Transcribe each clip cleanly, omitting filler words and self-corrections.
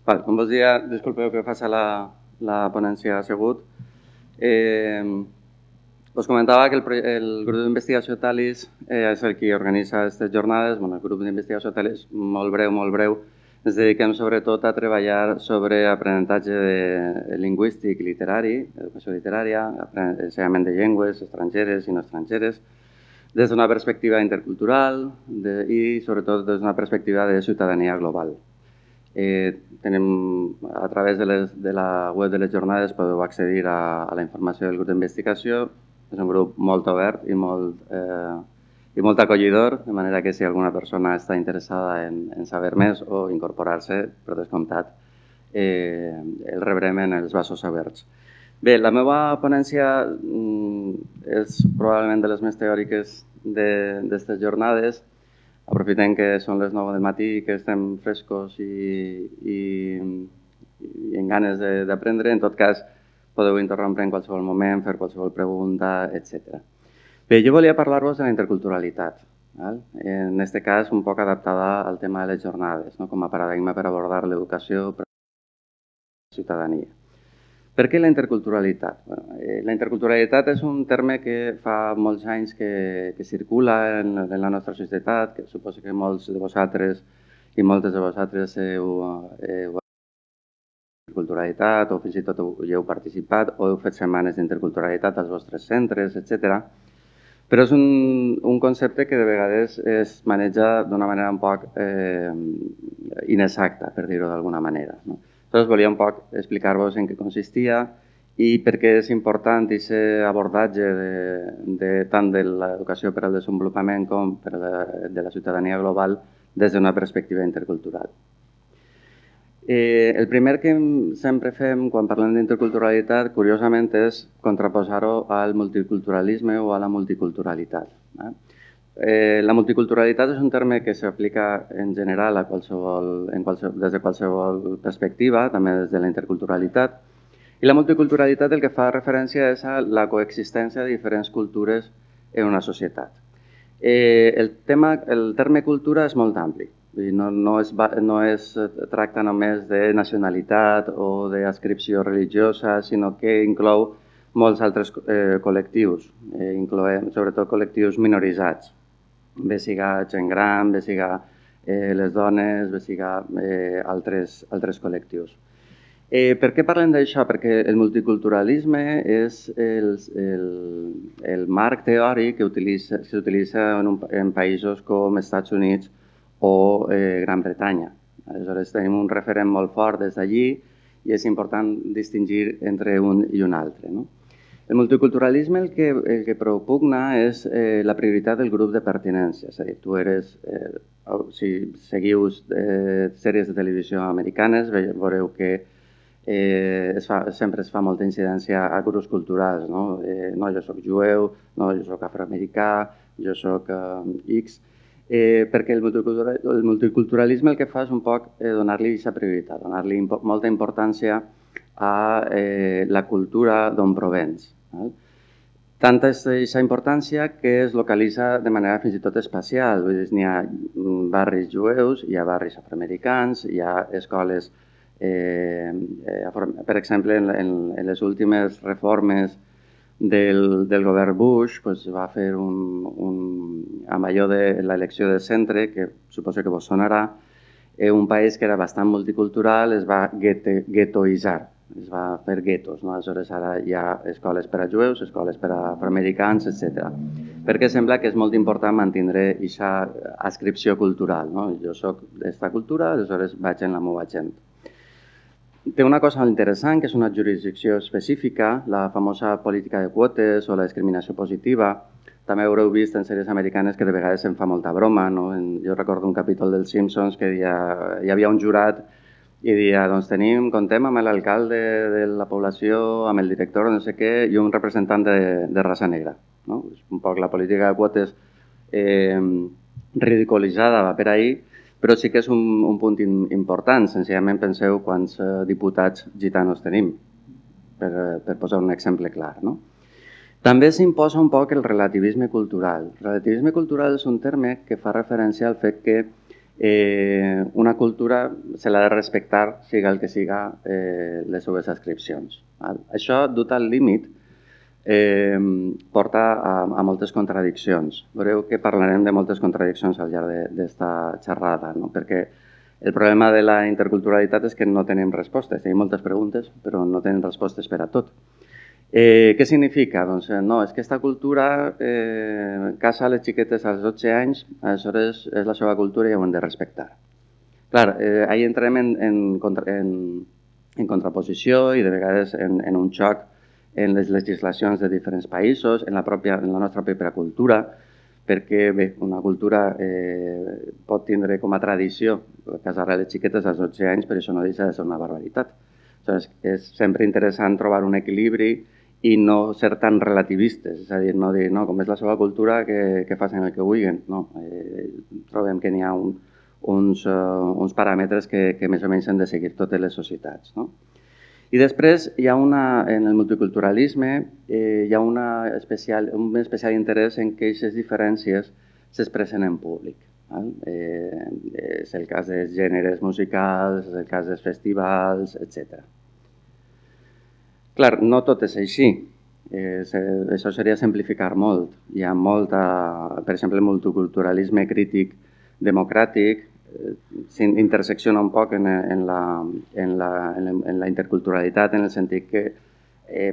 Com vos dia, disculpeu que faci la ponència assegut. Us comentava que el grup d'investigació TALIS és el qui organitza aquestes jornades. El grup d'investigació TALIS, molt breu, ens dediquem sobretot a treballar sobre aprenentatge lingüístic i literari, educació literària, ensenyament de llengües estrangeres i no estrangeres, des d'una perspectiva intercultural i sobretot des d'una perspectiva de ciutadania global. A través de la web de les jornades podeu accedir a la informació del grup d'investigació. És un grup molt obert i molt acollidor, de manera que si alguna persona està interessada en saber més o incorporar-se, per descomptat, el rebrem en els braços oberts. Bé, la meva ponència és probablement de les més teòriques d'aquestes jornades. Aprofitem que són les 9 del matí i que estem frescos i amb ganes d'aprendre. En tot cas, podeu interrompre en qualsevol moment, fer qualsevol pregunta, etc. Bé, jo volia parlar-vos de la interculturalitat. En aquest cas, un poc adaptada al tema de les jornades, com a paradigma per abordar l'educació per la ciutadania. Per què la interculturalitat? La interculturalitat és un terme que fa molts anys que circula en la nostra societat, que suposo que molts de vosaltres i moltes de vosaltres heu interculturalitat o fins i tot hi heu participat o heu fet setmanes d'interculturalitat als vostres centres, etc. Però és un concepte que de vegades es maneja d'una manera un poc inexacta, per dir-ho d'alguna manera. Llavors volia un poc explicar-vos en què consistia i per què és important aquest abordatge tant de l'educació per al desenvolupament com de la ciutadania global des d'una perspectiva intercultural. El primer que sempre fem quan parlem d'interculturalitat, curiosament, és contraposar-ho al multiculturalisme o a la multiculturalitat. La multiculturalitat és un terme que s'aplica en general des de qualsevol perspectiva, també des de la interculturalitat. I la multiculturalitat el que fa referència és a la coexistència de diferents cultures en una societat. El terme cultura és molt ampli. No es tracta només de nacionalitat o d'adscripció religiosa, sinó que inclou molts altres col·lectius, incloent sobretot col·lectius minoritzats. Bé siga gent gran, bé siga les dones, bé siga altres col·lectius. Per què parlem d'això? Perquè el multiculturalisme és el marc teòric que s'utilitza en països com Estats Units o Gran Bretanya. Aleshores tenim un referent molt fort des d'allí i és important distingir entre un i un altre. El multiculturalisme el que propugna és la prioritat del grup de pertinença. És a dir, si seguiu sèries de televisió americanes, veureu que sempre es fa molta incidència a grups culturals. No, jo soc jueu, no, jo soc afroamericà, jo soc X, perquè el multiculturalisme el que fa és un poc donar-li aquesta prioritat, donar-li molta importància a la cultura d'on provens. Tanta és aquesta importància que es localitza de manera fins i tot espacial. N'hi ha barris jueus, hi ha barris afroamericans, hi ha escoles, per exemple, en les últimes reformes del govern Bush, va fer amb allò de l'elecció de centre, que suposo que vos sonarà, un país que era bastant multicultural es va guetoitzar. Es va fer guetos. Aleshores ara hi ha escoles per a jueus, escoles per a afroamericans, etc. Perquè sembla que és molt important mantenir aquesta adscripció cultural. Jo soc d'esta cultura, aleshores vaig en la meva gent. Té una cosa interessant, que és una jurisdicció específica, la famosa política de quotes o la discriminació positiva. També haureu vist en sèries americanes que de vegades em fa molta broma. Jo recordo un capítol dels Simpsons que hi havia un jurat i deia, doncs contem amb l'alcalde de la població, amb el director, no sé què, i un representant de raça negra. És un poc la política de quotes ridiculitzada va per ahir, però sí que és un punt important. Senzillament penseu quants diputats gitanos tenim, per posar un exemple clar. També s'imposa un poc el relativisme cultural. El relativisme cultural és un terme que fa referència al fet que una cultura se l'ha de respectar, siga el que siga les seves ascripcions. Això, dut al límit, porta a moltes contradiccions. Veureu que parlarem de moltes contradiccions al llarg d'esta xerrada, no? Perquè el problema de la interculturalitat és que no tenim respostes. Tenim moltes preguntes, però no tenim respostes per a tot. Què significa? Doncs no, és que aquesta cultura casa les xiquetes als 12 anys, aleshores és la seva cultura i ho hem de respectar. Clar, ahí entrem en contraposició i de vegades en un xoc en les legislacions de diferents països, en la nostra pròpia cultura, perquè bé, una cultura pot tindre com a tradició casar les xiquetes als 12 anys, però això no deixa de ser una barbaritat. Aleshores, és sempre interessant trobar un equilibri i no ser tan relativistes, és a dir, no dir, no, com és la seva cultura, que facin el que vulguin. No, trobem que n'hi ha uns paràmetres que més o menys han de seguir totes les societats. No? I després, hi ha en el multiculturalisme, hi ha un especial interès en que aquestes diferències s'expressen en públic. És el cas dels gèneres musicals, és el cas dels festivals, etc. Clar, no tot és així. Això seria simplificar molt. Hi ha per exemple, el multiculturalisme crític democràtic s'intersecciona un poc en la interculturalitat, en el sentit que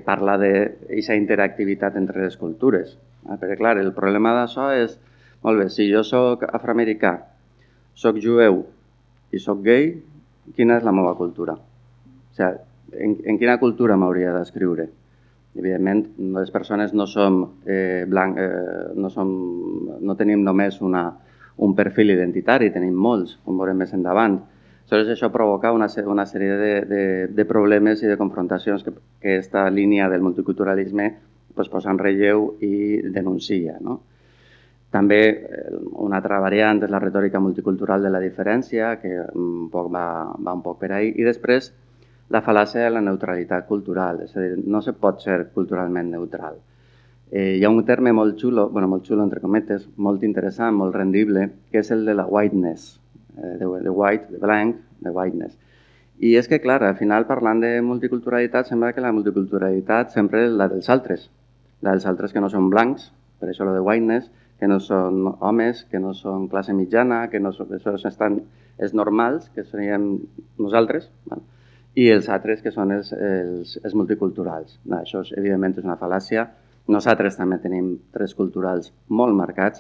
parla d'aquesta interactivitat entre les cultures. Perquè, clar, el problema d'això és, molt bé, si jo soc afroamericà, soc jueu i soc gay, quina és la meva cultura? O sigui, en quina cultura m'hauria d'escriure? Evidentment, les persones no som no tenim només un perfil identitari, tenim molts, com veurem més endavant. Aleshores, això provoca una sèrie de problemes i de confrontacions que aquesta línia del multiculturalisme posa en relleu i denuncia. També una altra variant és la retòrica multicultural de la diferència, que va un poc per ahí, i després la fal·làcia de la neutralitat cultural, és a dir, no se pot ser culturalment neutral. Hi ha un terme molt xulo, molt xulo entre cometes, molt interessant, molt rendible, que és el de la whiteness, de white, de blanc, de whiteness. I és que, clar, al final, parlant de multiculturalitat, sembla que la multiculturalitat sempre és la dels altres que no són blancs, per això la de whiteness, que no són homes, que no són classe mitjana, que no són, els normals, que seríem nosaltres, i els altres que són els multiculturals. Això, evidentment, és una fal·làcia. Nosaltres també tenim trets culturals molt marcats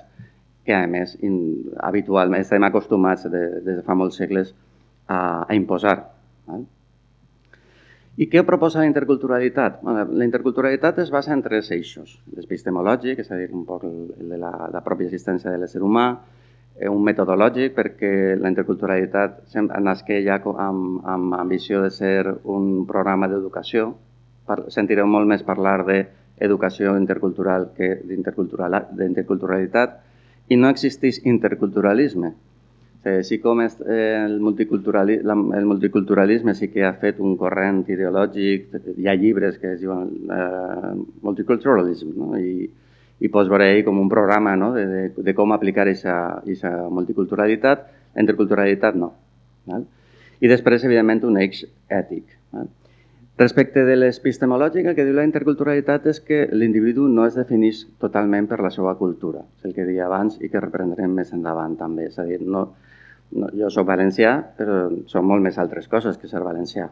que, a més, habitualment estem acostumats des de fa molts segles a imposar. I què proposa la interculturalitat? La interculturalitat es basa en tres eixos. L'espistemològic, és a dir, un poc la pròpia existència de l'ésser humà, un metodològic, perquè la interculturalitat nasqué ja amb ambició de ser un programa d'educació. Sentireu molt més parlar d'educació intercultural que d'interculturalitat, i no existeix interculturalisme. Sí, com el multiculturalisme sí que ha fet un corrent ideològic, hi ha llibres que es diuen multiculturalism, no? I pots veure ahí com un programa, no? de com aplicar aquesta multiculturalitat. La interculturalitat no. I després, evidentment, un eix ètic. Respecte de l'espistemològic, el que diu la interculturalitat és que l'individu no es defineix totalment per la seva cultura. És el que deia abans i que reprendrem més endavant també. És a dir, jo soc valencià, però són molt més altres coses que ser valencià.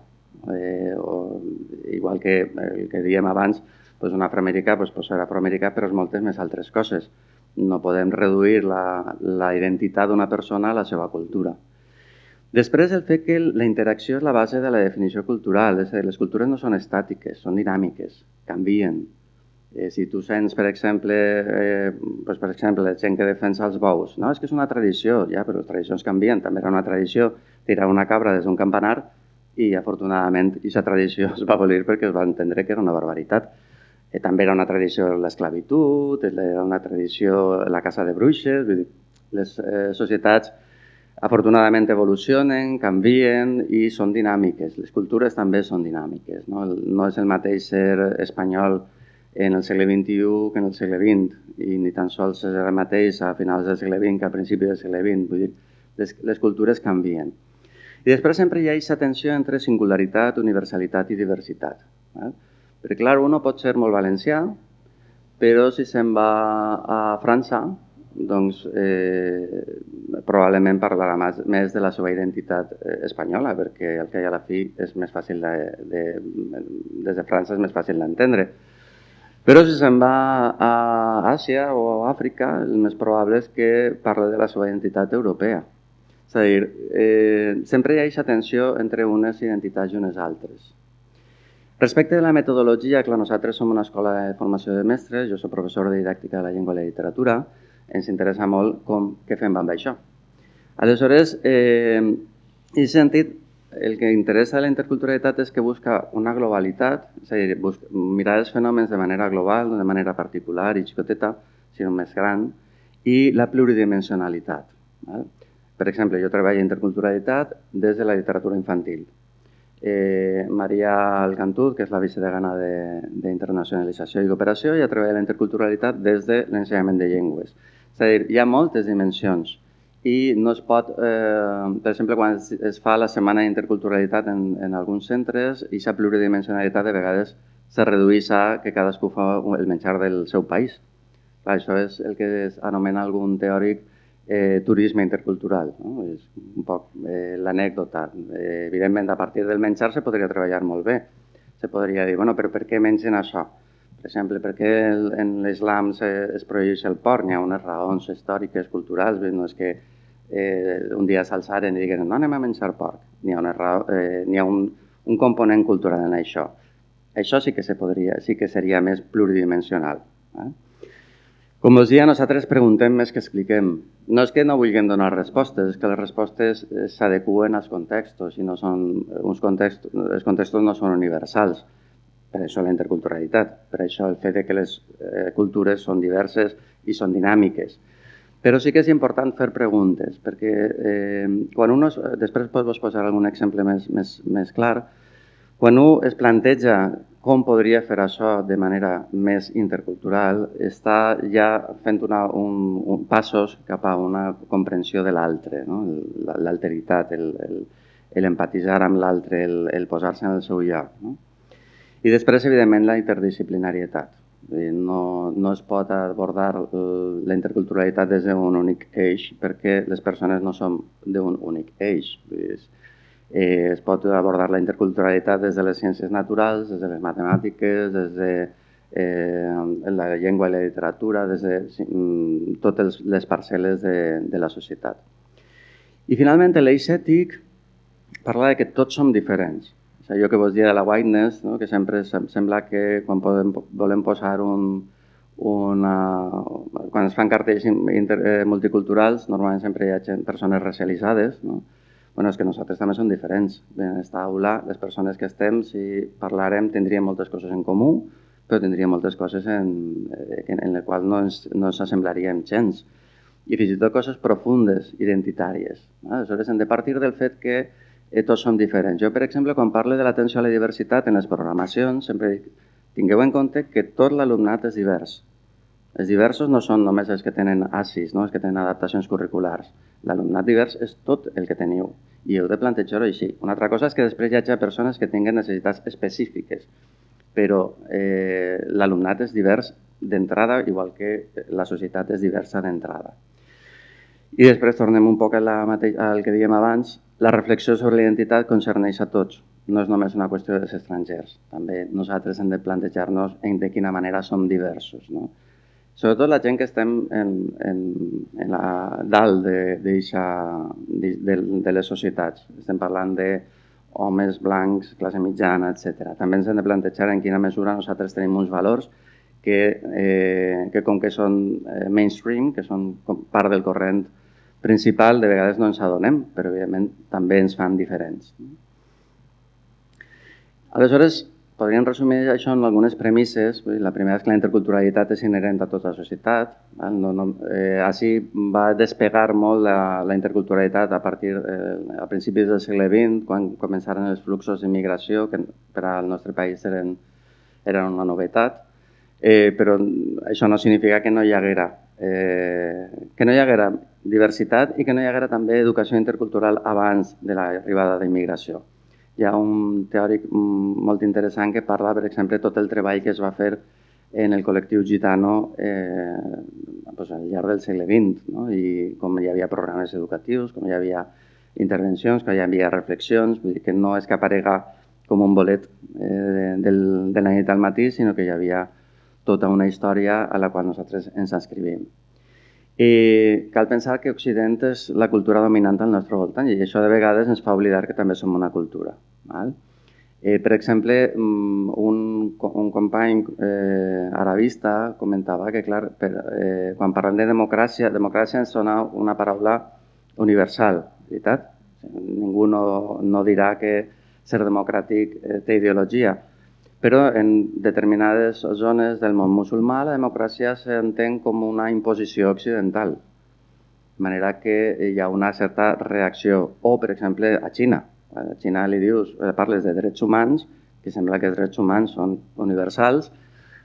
Igual que el que dèiem abans, un afroamericà pot ser afroamericà, però és moltes més altres coses. No podem reduir la identitat d'una persona a la seva cultura. Després, el fet que la interacció és la base de la definició cultural. És a dir, les cultures no són estàtiques, són dinàmiques, canvien. Si tu sents, per exemple, la gent que defensa els bous, no, és que és una tradició, ja, però les tradicions canvien. També era una tradició tirar una cabra des d'un campanar i, afortunadament, aquesta tradició es va abolir perquè es va entendre que era una barbaritat. També era una tradició l'esclavitud, era una tradició la caça de bruixes. Les societats, afortunadament, evolucionen, canvien i són dinàmiques. Les cultures també són dinàmiques. No és el mateix ser espanyol en el segle XXI que en el segle XX, i ni tan sols és el mateix a finals del segle XX que a principis del segle XX. Vull dir, les cultures canvien. I després sempre hi ha aquesta tensió entre singularitat, universalitat i diversitat. Perquè, clar, un pot ser molt valencià, però si se'n va a França, doncs probablement parlarà més de la seva identitat espanyola, perquè al que hi ha a la fi és més fàcil des de França és més fàcil d'entendre. Però si se'n va a Àsia o a Àfrica, el més probable és que parli de la seva identitat europea. És a dir, sempre hi ha aquesta tensió entre unes identitats i unes altres. Respecte de la metodologia, clar, nosaltres som una escola de formació de mestres, jo soc professor de didàctica de la llengua i la literatura, ens interessa molt què fem amb això. Aleshores, en aquest sentit, el que interessa de la interculturalitat és que busca una globalitat, és a dir, mirar els fenòmens de manera global, no de manera particular i xicoteta, sinó més gran, i la pluridimensionalitat. Per exemple, jo treballo interculturalitat des de la literatura infantil. Maria Alcantuz, que és la vicedegana d'Internacionalització i Cooperació, ja treballa la interculturalitat des de l'ensenyament de llengües. És a dir, hi ha moltes dimensions i no es pot, per exemple, quan es fa la setmana d'interculturalitat en alguns centres, aquesta pluridimensionalitat de vegades se redueix a que cadascú fa el menjar del seu país. Clar, això és el que anomena algun teòric turisme intercultural, no? És un poc l'anècdota. Evidentment, a partir del menjar se podria treballar molt bé. Se podria dir, bueno, però per què mengen això? Per exemple, per què en l'islam es prohibeix el porc? N'hi ha unes raons històriques, culturals, no és que un dia s'alçaren i diguin no anem a menjar porc. N'hi ha un component cultural en això. Això sí que seria més pluridimensional. Com us deia, nosaltres preguntem més que expliquem. No és que no vulguem donar respostes, és que les respostes s'adeqüen als contextos i els contextos no són universals. Per això la interculturalitat, per això el fet que les cultures són diverses i són dinàmiques. Però sí que és important fer preguntes, perquè quan després vos posaré algun exemple més clar, quan un es planteja com podria fer això de manera més intercultural, està ja fent passos cap a una comprensió de l'altre, no? L'alteritat, l'empatitzar amb l'altre, el posar-se en el seu lloc. No? I després, evidentment, la interdisciplinarietat. No es pot abordar la interculturalitat des d'un únic eix perquè les persones no som d'un únic eix. Es pot abordar la interculturalitat des de les ciències naturals, des de les matemàtiques, des de la llengua i la literatura, des de totes les parcel·les de la societat. I finalment, l'eix ètic parla de que tots som diferents. Allò que vos deia de la whiteness, no? Que sempre sembla que quan volem posar quan es fan cartells multiculturals, normalment sempre hi ha persones racialitzades, no? Bueno, és que nosaltres també som diferents. En aquesta aula, les persones que estem, si parlàrem, tindríem moltes coses en comú, però tindríem moltes coses en les quals no ens assemblaríem gens. I fins i tot coses profundes, identitàries. Aleshores, hem de partir del fet que tots som diferents. Jo, per exemple, quan parlo de l'atenció a la diversitat en les programacions, sempre dic, tingueu en compte que tot l'alumnat és divers. Els diversos no són només els que tenen ASIS, no? Els que tenen adaptacions curriculars. L'alumnat divers és tot el que teniu i heu de plantejar-ho així. Una altra cosa és que després hi hagi persones que tinguen necessitats específiques, però l'alumnat és divers d'entrada, igual que la societat és diversa d'entrada. I després tornem un poc al que dèiem abans, la reflexió sobre la identitat concerneix a tots. No és només una qüestió dels estrangers. També nosaltres hem de plantejar-nos de quina manera som diversos, no? Sobretot la gent que estem dalt de les societats. Estem parlant d'homes blancs, classe mitjana, etc. També ens hem de plantejar en quina mesura nosaltres tenim uns valors que com que són mainstream, que són part del corrent principal, de vegades no ens adonem, però evidentment també ens fan diferents. Aleshores, podríem resumir això en algunes premisses. La primera és que la interculturalitat és inherent a tota la societat. Així va despegar molt la interculturalitat a principis del segle XX, quan començaren els fluxos d'immigració, que per al nostre país eren una novetat, però això no significa que no hi haguera diversitat i que no hi haguera també educació intercultural abans de l'arribada de immigració. Hi ha un teòric molt interessant que parla, per exemple, tot el treball que es va fer en el col·lectiu gitano al llarg del segle XX, no? I com hi havia programes educatius, com hi havia intervencions, com hi havia reflexions, vull dir que no és que aparega com un bolet de la nit al matí, sinó que hi havia tota una història a la qual nosaltres ens inscrivim. I cal pensar que Occident és la cultura dominant al nostre voltant i això de vegades ens fa oblidar que també som una cultura. Val? Per exemple, un company arabista comentava que, clar, quan parlem de democràcia, democràcia ens sona una paraula universal, veritat? Ningú no dirà que ser democràtic té ideologia, però en determinades zones del món musulmà la democràcia s'entén com una imposició occidental, de manera que hi ha una certa reacció. O, per exemple, a Xina. A Xina li dius, parles de drets humans, que sembla que els drets humans són universals,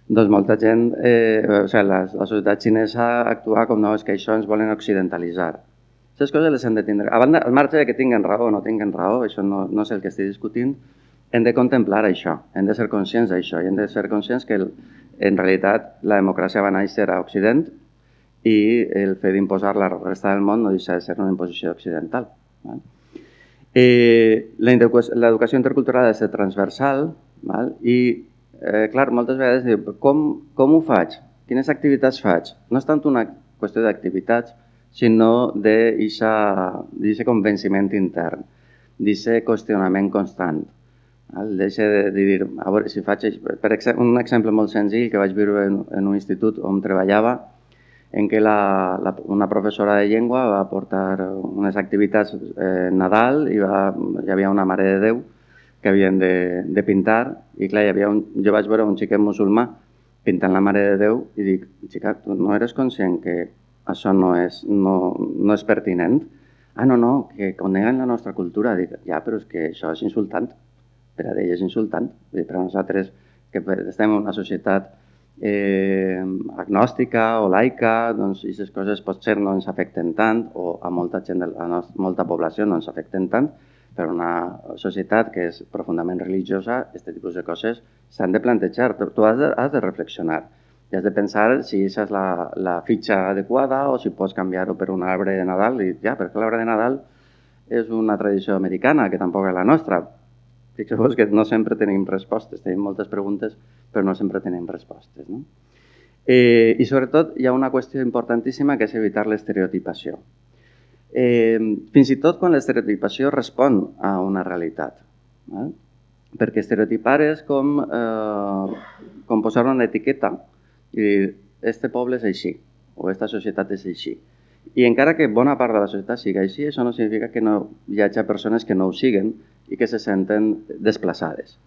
doncs molta gent, la societat xinesa actua com no, és que això ens volen occidentalitzar. Aquestes coses les hem de tindre. A banda, al marge de que tinguin raó o no tinguin raó, això no és el que estic discutint, hem de contemplar això, hem de ser conscients d'això i hem de ser conscients que en realitat la democràcia va néixer a Occident i el fet d'imposar la resta del món no deixa de ser una imposició occidental. L'educació intercultural ha de ser transversal i, clar, moltes vegades diu, com ho faig? Quines activitats faig? No és tant una qüestió d'activitats, sinó d'aquest convenciment intern, d'aquest qüestionament constant. Deixa de dir, a veure si faig... Per exemple, un exemple molt senzill que vaig viure en un institut on treballava, en què una professora de llengua va portar unes activitats Nadal i hi havia una Mare de Déu que havien de pintar i clar, jo vaig veure un xiquet musulmà pintant la Mare de Déu i dic, xica, tu no eres conscient que això no és pertinent? Ah, no, que coneguen la nostra cultura. Dic, ja, però és que això és insultant. Per a ell és insultant. Per a nosaltres, que estem en una societat agnòstica o laica, doncs aquestes coses potser no ens afecten tant, o a molta gent, a molta població no ens afecten tant, però una societat que és profundament religiosa, aquest tipus de coses s'han de plantejar. Tu has de reflexionar i has de pensar si aquesta és la fitxa adequada o si pots canviar-ho per un arbre de Nadal. I ja, perquè l'arbre de Nadal és una tradició americana, que tampoc és la nostra. Fixeu-vos que no sempre tenim respostes, tenim moltes preguntes, però no sempre tenim respostes. No? I sobretot hi ha una qüestió importantíssima que és evitar l'estereotipació. Fins i tot quan l'estereotipació respon a una realitat. Perquè estereotipar és com posar una etiqueta i dir, este poble és així, o esta societat és així. I encara que bona part de la societat sigui així, això no significa que no hi hagi persones que no ho siguen i que se senten desplaçades.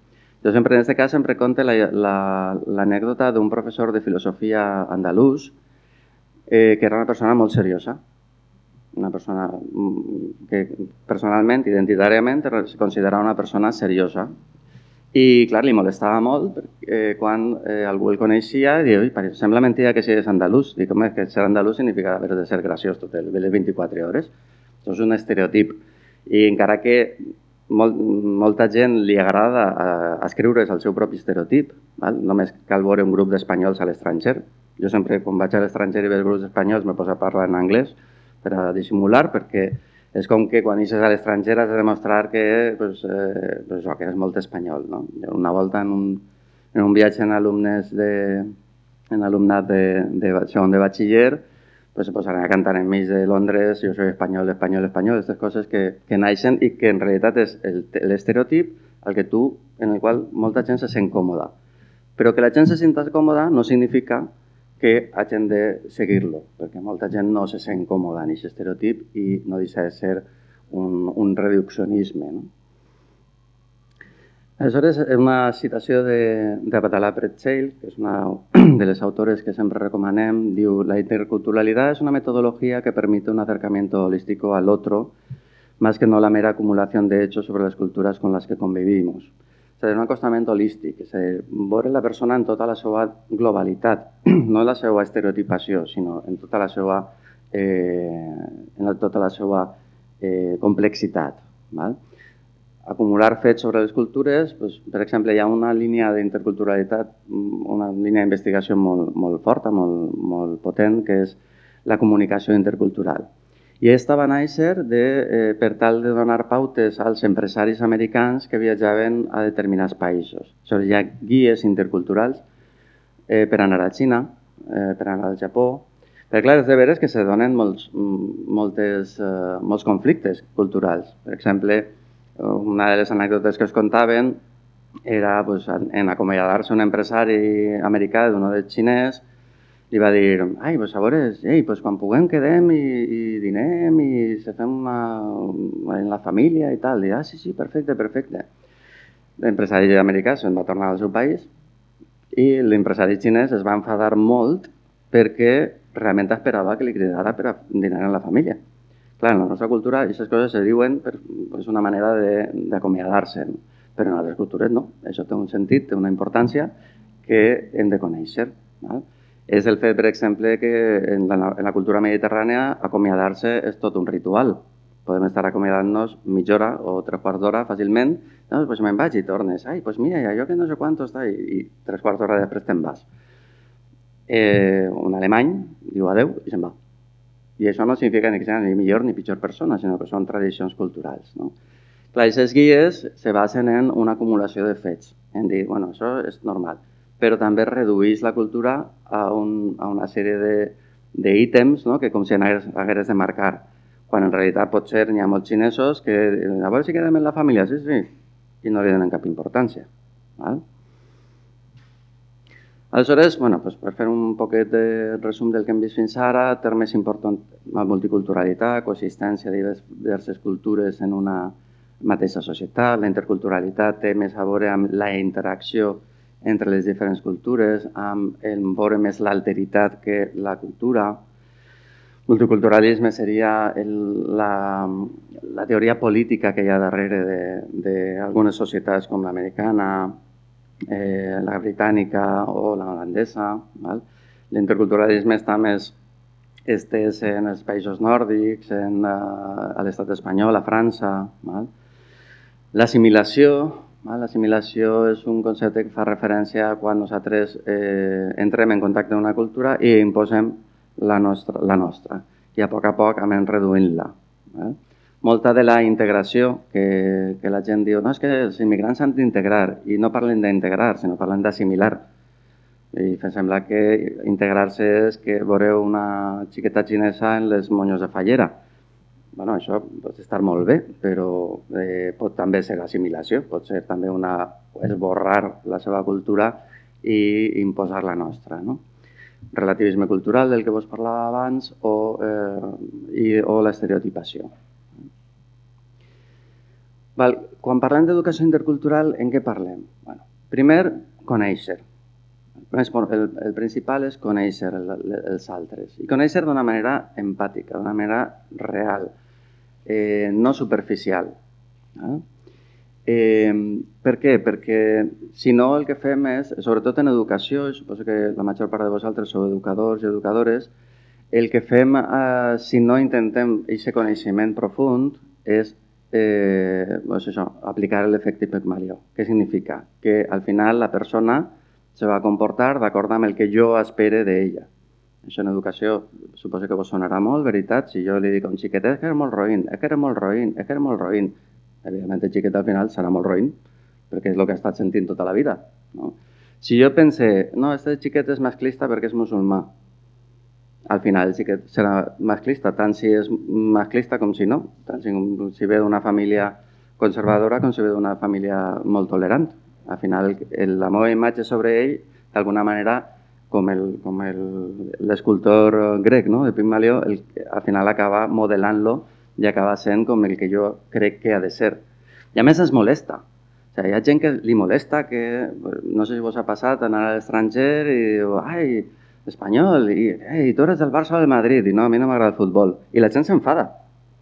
Jo sempre, en aquest cas, sempre conto l'anècdota d'un professor de filosofia andalús que era una persona molt seriosa, una persona que personalment, identitàriament, es considerava una persona seriosa. I, clar, li molestava molt perquè quan algú el coneixia i diu, sembla mentida que siguis andalús. Dic, home, que ser andalús significa haver de ser graciós tot les 24 hores. Això és un estereotip. I encara que molta gent li agrada escriure's el seu propi estereotip, només cal veure un grup d'espanyols a l'estranger. Jo sempre, quan vaig a l'estranger i veig grups espanyols, me poso a parlar en anglès per a dissimular, perquè és com que quan eixes a l'estranger has de demostrar que eres molt espanyol. No? Una volta en un viatge en alumnat de segon de batxiller, se posaran a cantar enmig de Londres, jo soy espanyol, espanyol, espanyol, aquestes coses que naixen i que en realitat és l'estereotip en el qual molta gent se sent còmoda. Però que la gent se senta còmoda no significa que hagin de seguir-lo, perquè molta gent no se sent còmoda en aquest estereotip i no deixa de ser un reduccionisme. No? Aleshores, una citació d'Abatalá Pretzeil, que és una de les autores que sempre recomanem, diu: la interculturalidad es una metodología que permite un acercamiento holístico al otro, más que no la mera acumulación de hechos sobre las culturas con las que convivimos. És a dir, un acostament holístic, és a dir, veure la persona en tota la seva globalitat, no la seva estereotipació, sinó en tota la seva en tota la seva complexitat. Val? Acumular fets sobre les cultures, doncs, per exemple, hi ha una línia d'interculturalitat, una línia d'investigació molt forta, molt potent, que és la comunicació intercultural. I aquesta va néixer per tal de donar pautes als empresaris americans que viatjaven a determinats països. Hi ha guies interculturals per anar a la Xina, per anar al Japó. Però clar, és de veres que se donen molts conflictes culturals. Per exemple, una de les anècdotes que es contaven era en acomiadar-se un empresari americà d'un de xinès, li va dir, ai, pues a veure, pues quan puguem quedem i dinem i se fem en la família i tal. I, sí, perfecte. L'empresari americà se'n va tornar al seu país i l'empresari xinès es va enfadar molt perquè realment esperava que li cridara per a dinar amb la família. Clar, en la nostra cultura aquestes coses se diuen per una manera d'acomiadar-se, però en altres cultures no. Això té un sentit, té una importància que hem de conèixer. Val? És el fet, per exemple, que en la cultura mediterrània acomiadar-se és tot un ritual. Podem estar acomiadant-nos mitja hora o 3/4 d'hora fàcilment, doncs me'n vaig i tornes. Ai, doncs mira, allò que no sé quant està, i 3/4 d'hora després te'n vas. Un alemany diu adeu i se'n va. I això no significa ni que sigui ni millor ni pitjor persona, sinó que són tradicions culturals. No? Clar, aquestes guies se basen en una acumulació de fets, en dir, bueno, això és normal, però també redueix la cultura a una sèrie d'ítems, no? Que com si hagués de marcar, quan en realitat potser n'hi ha molts xinesos que a veure si quedem en la família, sí, i no li donen cap importància. Val? Aleshores, per fer un poquet de resum del que hem vist fins ara, termes importants, la multiculturalitat, coexistència de diverses cultures en una mateixa societat, la interculturalitat té més a veure amb la interacció entre les diferents cultures, amb veure més l'alteritat que la cultura. Multiculturalisme seria la teoria política que hi ha darrere d'algunes societats com l'americana, la britànica o la holandesa. Val? L'interculturalisme està més estès en els països nòrdics, a l'estat espanyol, a França. Val? L'assimilació. L'assimilació és un concepte que fa referència a quan nosaltres entrem en contacte amb una cultura i imposem la nostra. I a poc anem reduint-la. Molta de la integració que la gent diu, no, és que els immigrants s'han d'integrar, i no parlen d'integrar, sinó parlen d'assimilar. I em sembla que integrar-se és que veureu una xiqueta xinesa en les monyos de fallera. Bueno, això pot estar molt bé, però pot també ser assimilació, pot ser també esborrar la seva cultura i imposar la nostra. No? Relativisme cultural, del que vos parlava abans, o l'estereotipació. Quan parlem d'educació intercultural, en què parlem? Primer, conèixer. El principal és conèixer els altres. I conèixer d'una manera empàtica, d'una manera real, no superficial. Per què? Perquè si no el que fem és, sobretot en educació, i suposo que la major part de vosaltres sou educadors i educadores, el que fem si no intentem aquest coneixement profund és aplicar l'efecte Pigmalió. Què significa? Que al final la persona se va comportar d'acord amb el que jo espere d'ella. Això en educació suposo que vos sonarà molt, veritat? Si jo li dic a un xiquet, és que eres molt roïn, és que eres molt roïn, és que eres molt roïn. Evidentment el xiquet al final serà molt roïn, perquè és el que ha estat sentint tota la vida. No? Si jo pense, no, aquest xiquet és masclista perquè és musulmà, al final el xiquet serà masclista, tant si és masclista com si no, tant si ve d'una família conservadora com si ve d'una família molt tolerant. Al final la meva imatge sobre ell, d'alguna manera, com l'escultor grec, no? De Pigmalió, al final acaba modelant-lo i acaba sent com el que jo crec que ha de ser. I a més es molesta. O sigui, hi ha gent que li molesta, que no sé si vos ha passat anar a l'estranger i diu, ai, espanyol, i tu eres del Barça o del Madrid, i no, a mi no m'agrada el futbol. I la gent s'enfada,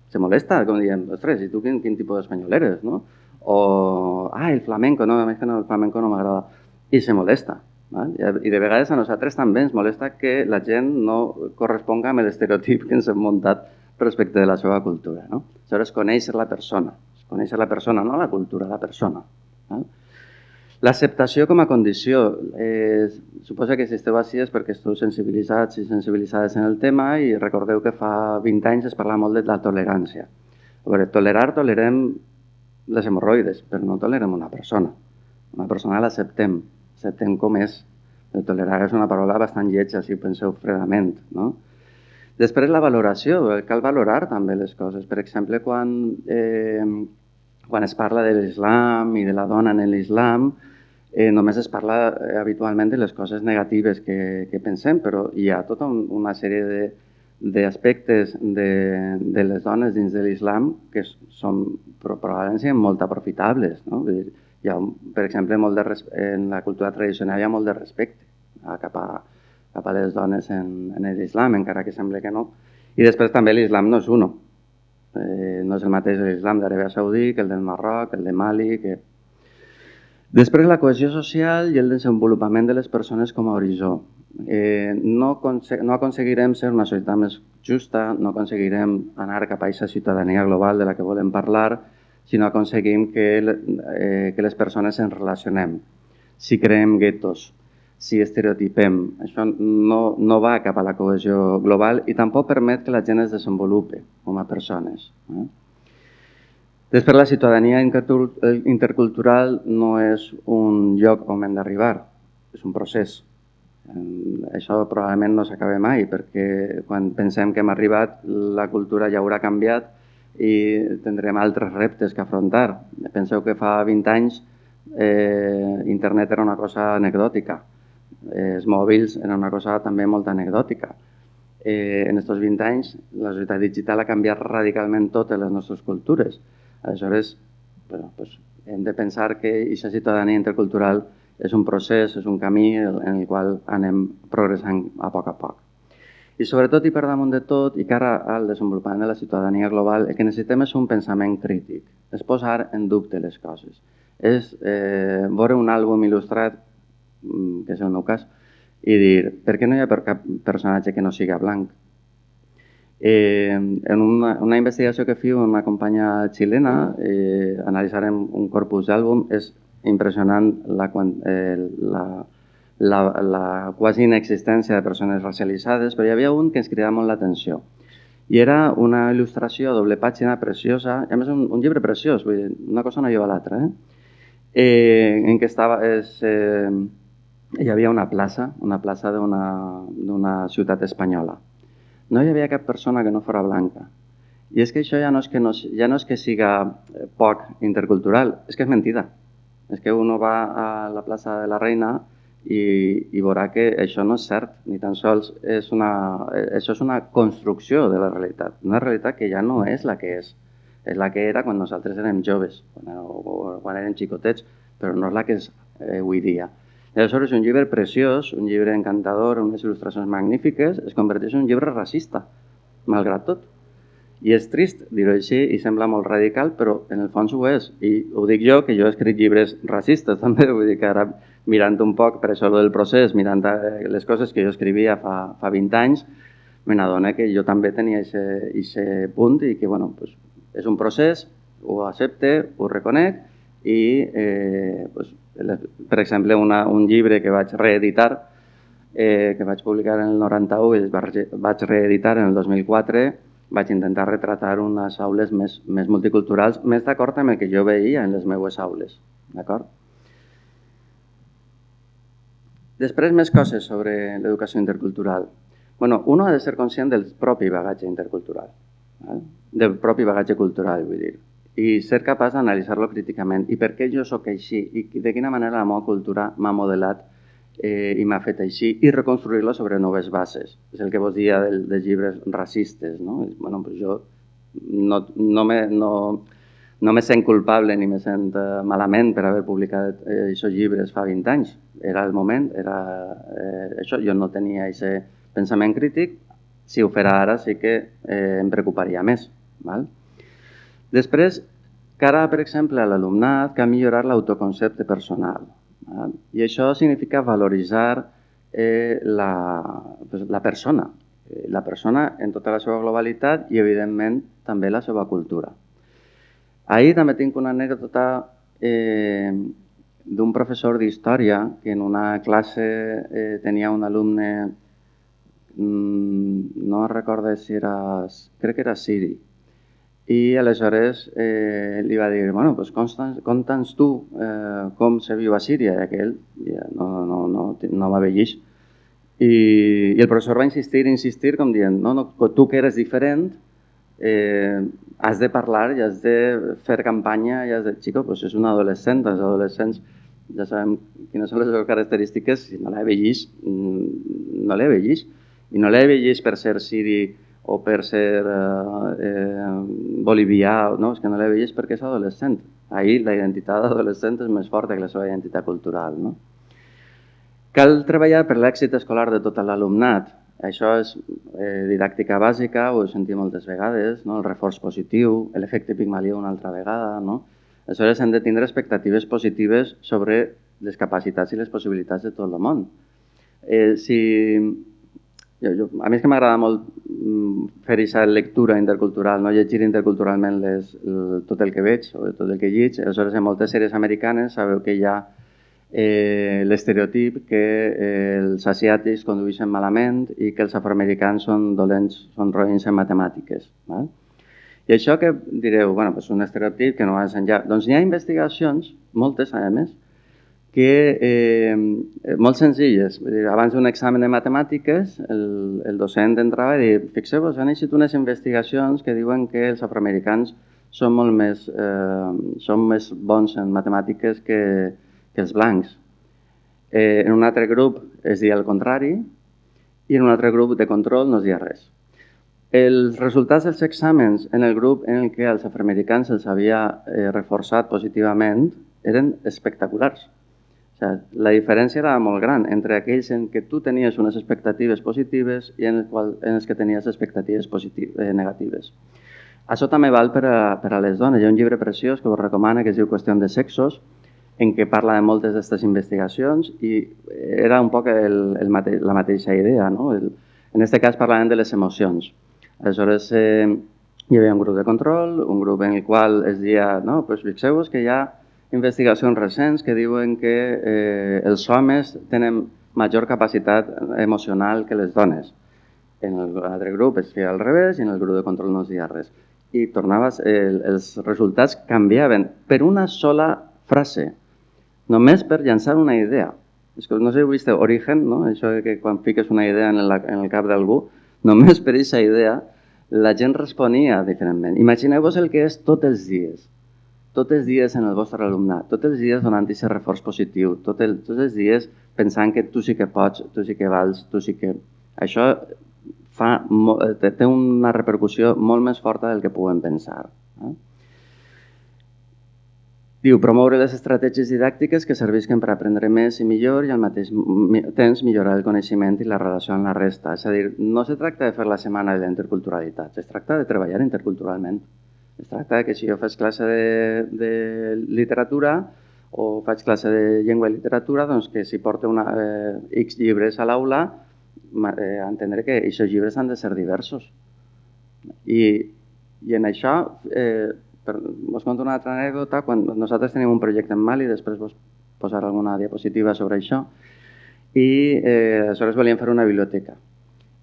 se molesta, com dient, ostres, i tu quin tipus d'espanyol eres, no? O, el flamenco, no, a mi el flamenco no m'agrada. I se molesta. Val? I de vegades a nosaltres també ens molesta que la gent no corresponga amb l'estereotip que ens hem muntat respecte de la seva cultura. No? Aleshores, conèixer la persona. Conèixer la persona, no la cultura, la persona. Val? L'acceptació com a condició. Suposa que si esteu així és perquè esteu sensibilitzats i sensibilitzades en el tema i recordeu que fa 20 anys es parlava molt de la tolerància. A veure, tolerem les hemorroides, però no tolerem una persona. Una persona l'acceptem com és. Tolerar és una paraula bastant lletja, si penseu fredament, no? Després la valoració, cal valorar també les coses. Per exemple, quan es parla de l'islam i de la dona en l'islam, només es parla habitualment de les coses negatives que pensem, però hi ha tota una sèrie d'aspectes de les dones dins de l'islam que són probablement molt aprofitables. No? Hi ha, per exemple, en la cultura tradicional hi ha molt de respecte cap a les dones en l'islam, encara que sembla que no. I després també l'islam no és uno. No és el mateix l'islam d'Aràbia Saudí que el del Marroc, el de Mali. Després la cohesió social i el desenvolupament de les persones com a horitzó. No aconseguirem ser una societat més justa, no aconseguirem anar cap a aquesta ciutadania global de la que volem parlar, si no aconseguim que les persones ens relacionem. Si creem guetos, si estereotipem, això no va cap a la cohesió global i tampoc permet que la gent es desenvolupi com a persones. Després, la ciutadania intercultural no és un lloc on hem d'arribar, és un procés. Això probablement no s'acaba mai, perquè quan pensem que hem arribat, la cultura ja haurà canviat i tindrem altres reptes que afrontar. Penseu que fa 20 anys internet era una cosa anecdòtica, els mòbils eren una cosa també molt anecdòtica. En aquests 20 anys la societat digital ha canviat radicalment totes les nostres cultures. Aleshores, hem de pensar que aquesta ciutadania intercultural és un procés, és un camí en el qual anem progressant a poc. I sobretot i per damunt de tot, i cara al desenvolupament de la ciutadania global, el que necessitem és un pensament crític, és posar en dubte les coses. És veure un àlbum il·lustrat, que és el meu cas, i dir, per què no hi ha cap personatge que no sigui blanc? En una investigació que feu una companya xilena, analitzarem un corpus d'àlbum, és impressionant la quasi inexistència de persones racialitzades, però hi havia un que ens cridava molt l'atenció. I era una il·lustració a doble pàgina preciosa, i a més un llibre preciós, vull dir, una cosa no lleva l'altra, en què hi havia una plaça d'una ciutat espanyola. No hi havia cap persona que no fos blanca. I és que això ja no és que siga poc intercultural, és que és mentida. És que uno va a la plaça de la Reina i veurà que això no és cert, ni tan sols això és una construcció de la realitat. Una realitat que ja no és la que és la que era quan nosaltres érem joves, quan érem xicotets, però no és la que és avui dia. I aleshores un llibre preciós, un llibre encantador, unes il·lustracions magnífiques, es converteix en un llibre racista, malgrat tot. I és trist dir-ho així i sembla molt radical, però en el fons ho és. I ho dic jo, que jo he escrit llibres racistes també, vull dir que ara mirant un poc, per això del procés, mirant les coses que jo escrivia fa 20 anys, me n'adona que jo també tenia aquest punt i que, bueno, pues, és un procés, ho accepte, ho reconec i, per exemple, un llibre que vaig reeditar, que vaig publicar en el 91 i vaig reeditar en el 2004, vaig intentar retratar unes aules més multiculturals, més d'acord amb el que jo veia en les meves aules. D'acord? Després, més coses sobre l'educació intercultural. Bueno, uno ha de ser conscient del propi bagatge intercultural, del propi bagatge cultural, vull dir, i ser capaç d'analitzar-lo críticament. I per què jo sóc així? I de quina manera la meva cultura m'ha modelat i m'ha fet així, i reconstruir-lo sobre noves bases. És el que vos dia dels llibres racistes, no? Bueno, pues jo no me sent culpable ni me sent malament per haver publicat aquests llibres fa 20 anys. Era el moment, això. Jo no tenia aquest pensament crític. Si ho fera ara sí que em preocuparia més. Val? Després, cara, per exemple, a l'alumnat, cal millorar l'autoconcepte personal. I això significa valoritzar la persona en tota la seva globalitat i, evidentment, també la seva cultura. Ahir també tinc una anècdota d'un professor d'història que en una classe tenia un alumne, no recordo si era, crec que era siri, i aleshores li va dir, bueno, doncs conta'ns tu com se viu a Síria, i aquell no va veure. I el professor va insistir com dient, no, tu que eres diferent, has de parlar i has de fer campanya i has de... Chico, pues és un adolescent, els adolescents ja sabem quines són les seves característiques, si no la veig, no la veig. I no la veig per ser siri o per ser bolivià, no, és que no la veig perquè és adolescent. Ahir la identitat adolescent és més forta que la seva identitat cultural, no? Cal treballar per l'èxit escolar de tot l'alumnat. Això és didàctica bàsica, ho he sentit moltes vegades, no? El reforç positiu, l'efecte Pigmalió una altra vegada. No? Aleshores hem de tindre expectatives positives sobre les capacitats i les possibilitats de tot el món. A mi és que m'agrada molt fer aquesta lectura intercultural, no? Llegir interculturalment tot el que veig o tot el que lleig. Aleshores, en moltes sèries americanes sabeu que hi ha l'estereotip que els asiàtics condueixen malament i que els afroamericans són dolents, són roïns en matemàtiques. I això que direu, bueno, és un estereotip que no va més enllà. Doncs hi ha investigacions, moltes a més, molt senzilles. Abans d'un examen de matemàtiques, el docent entrava i deia, fixeu-vos, han eixit unes investigacions que diuen que els afroamericans són molt més bons en matemàtiques que els blancs. En un altre grup es deia el contrari i en un altre grup de control no es deia res. Els resultats dels exàmens en el grup en el què els afroamericans se'ls havia reforçat positivament eren espectaculars. O sigui, la diferència era molt gran entre aquells en què tu tenies unes expectatives positives i en els que tenies expectatives negatives. Això també val per a les dones. Hi ha un llibre preciós que us recomano que es diu Qüestió de sexos, en què parla de moltes d'aquestes investigacions i era un poc la mateixa idea. No? En aquest cas parlaven de les emocions. Aleshores hi havia un grup de control, un grup en el qual es deia, no, doncs fixeu-vos que hi ha investigacions recents que diuen que els homes tenen major capacitat emocional que les dones. En l'altre grup es feia al revés i en el grup de control no es deia res. I tornaves, els resultats canviaven per una sola frase, només per llançar una idea. No sé si heu vist Origen, no? Això que quan fiques una idea en el cap d'algú, només per aquesta idea la gent responia diferentment. Imagineu-vos el que és tots els dies en el vostre alumnat, tots els dies donant aquest reforç positiu, tots els dies pensant que tu sí que pots, tu sí que vals, tu sí que... Això té una repercussió molt més forta del que puguem pensar. Diu, promoure les estratègies didàctiques que servisquen per aprendre més i millor i al mateix temps millorar el coneixement i la relació amb la resta. És a dir, no se tracta de fer la setmana de la interculturalitat, es tracta de treballar interculturalment. Es tracta que si jo faig classe de literatura o faig classe de llengua i literatura, doncs que si porto X llibres a l'aula, entendre que aquests llibres han de ser diversos. I en això... Vos conto una altra anècdota. Quan nosaltres tenim un projecte en Mali, després vos posaré alguna diapositiva sobre això, i aleshores volíem fer una biblioteca.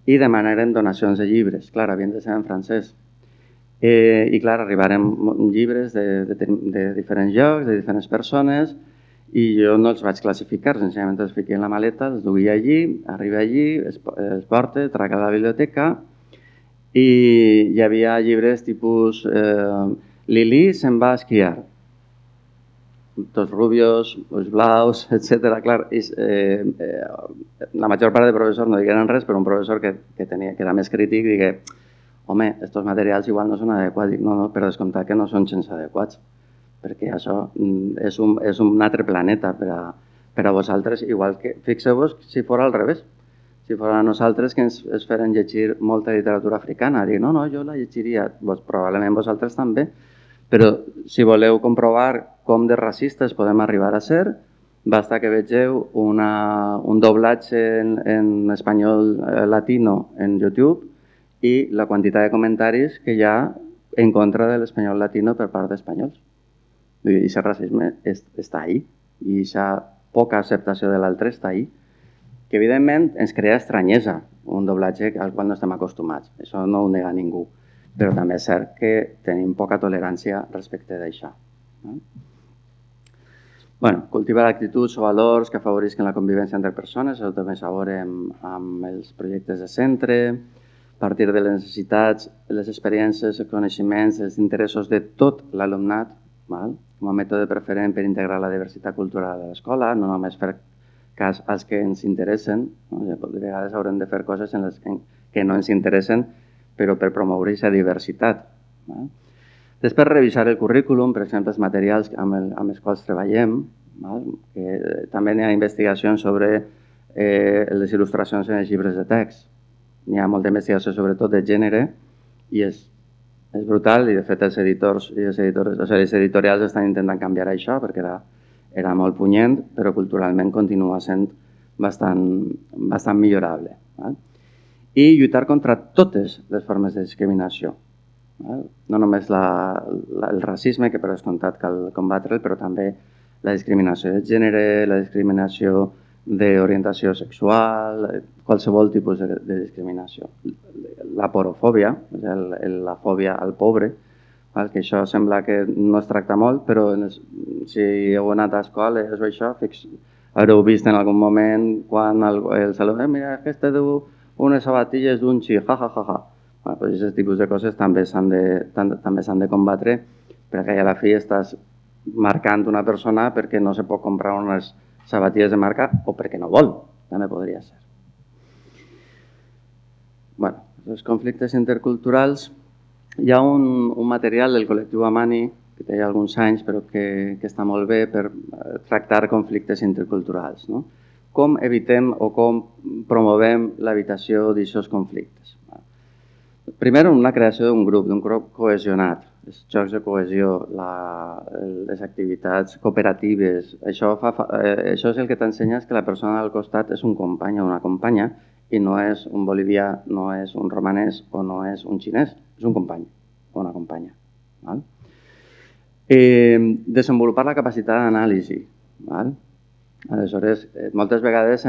I demanaren donacions de llibres. Clar, havien de ser en francès. I clar, arribaren llibres de diferents llocs, de diferents persones, i jo no els vaig classificar, senzillament els fiqué en la maleta, els duia allí, arriba allí, es porta, trac a la biblioteca, i hi havia llibres tipus... Lili se'n va a esquiar. Tots rubios, ulls blaus, etc. Clar, la major part de professors no digueren res, però un professor que era més crític digué, home, aquests materials igual no són adequats. Dic, no, per descomptar que no són gens adequats, perquè això és un altre planeta per a vosaltres, igual que, fixeu-vos, si fos al revés. Si fos a nosaltres que ens feren llegir molta literatura africana, dic, no, jo la llegiria, probablement vosaltres també, però si voleu comprovar com de racistes podem arribar a ser, basta que vegeu un doblatge en espanyol latino en YouTube i la quantitat de comentaris que hi ha en contra de l'espanyol latino per part d'espanyols. I aquest racisme està ahí, i aquesta poca acceptació de l'altre està ahí, que evidentment ens crea estranyesa, un doblatge al qual no estem acostumats, això no ho nega ningú, però també és cert que tenim poca tolerància respecte d'això. Cultivar actituds o valors que afavorisquen la convivència entre persones, això també s'ha veure amb els projectes de centre, a partir de les necessitats, les experiències, els coneixements, els interessos de tot l'alumnat, com a mètode preferent per integrar la diversitat cultural a l'escola, no només fer cas als que ens interessen, de vegades haurem de fer coses en les que no ens interessen, però per promoure aquesta diversitat. Després, revisar el currículum, per exemple, els materials amb els quals treballem, que també hi ha investigacions sobre les il·lustracions en els llibres de text. Hi ha molta investigació, sobretot de gènere, i és brutal, i de fet els editors i les editorials estan intentant canviar això, perquè era molt punyent, però culturalment continua sent bastant millorable. I lluitar contra totes les formes de discriminació. No només el racisme, que per descomptat cal combatre'l, però també la discriminació de gènere, la discriminació d'orientació sexual, qualsevol tipus de discriminació. La porofòbia, la fòbia al pobre, que això sembla que no es tracta molt, però si heu anat a escoles o això, haureu vist en algun moment quan els alumnes, mira, este du unes sabatilles d'un xic, ja. Aquest tipus de coses també s'han de combatre, perquè a la fi estàs marcant una persona perquè no se pot comprar unes sabatilles de marca o perquè no vol, també podria ser. Els conflictes interculturals, hi ha un material del col·lectiu Amani que té alguns anys però que està molt bé per tractar conflictes interculturals. Com evitem o com promovem l'evitació d'aquests conflictes? Primer, una creació d'un grup cohesionat, els jocs de cohesió, les activitats cooperatives. Això és el que t'ensenya que la persona al costat és un company o una companya i no és un bolivià, no és un romanès o no és un xinès, és un company o una companya. Desenvolupar la capacitat d'anàlisi. Aleshores, moltes vegades,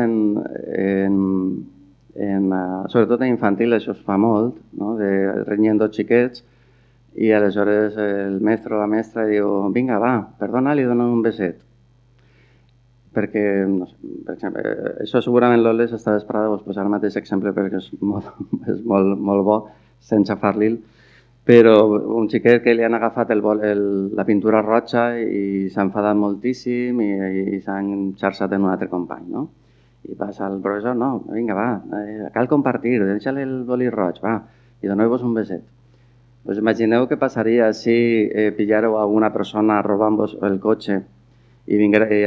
sobretot en infantil, això es fa molt, de renyien dos xiquets i aleshores el mestre o la mestra diu, vinga, va, perdona, li donen un beset. Perquè, per exemple, això segurament l'Oles està desesperada de posar el mateix exemple perquè és molt bo, sense fer-li, però un xiquet que li han agafat la pintura roja i s'ha enfadat moltíssim i s'ha enxarçat en un altre company, no? I passa al professor, no, vinga, va, cal compartir, deixa-li el boli roig, va, i doneu-vos un beset. Pues imagineu què passaria si pillàreu a una persona robant-vos el cotxe i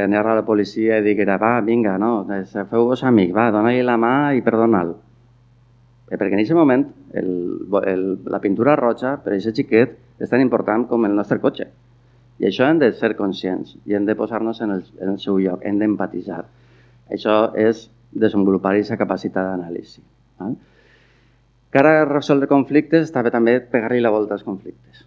anara a la policia i diguera, va, vinga, no, feu-vos amic, va, dona-li la mà i perdona'l. Perquè en aquest moment la pintura roja per a aquest xiquet és tan important com el nostre cotxe. I això hem de ser conscients i hem de posar-nos en el seu lloc, hem d'empatitzar. Això és desenvolupar aquesta capacitat d'anàlisi. Cara a resoldre conflictes, està bé també pegar-li la volta als conflictes,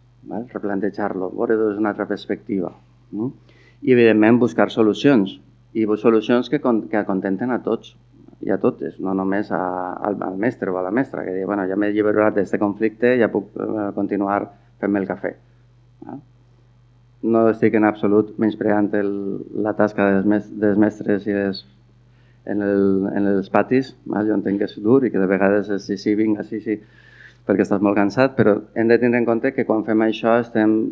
replantejar-lo, veure des d'una altra perspectiva. I, evidentment, buscar solucions. I solucions que acontenten a tots i a totes, no només al mestre o a la mestra, que diu, bueno, ja m'he alliberat d'aquest conflicte, ja puc continuar fent-me el cafè. No estic en absolut menyspreant la tasca dels mestres i en els patis, jo entenc que és dur i que de vegades és sí, vinga, sí, perquè estàs molt cansat, però hem de tenir en compte que quan fem això estem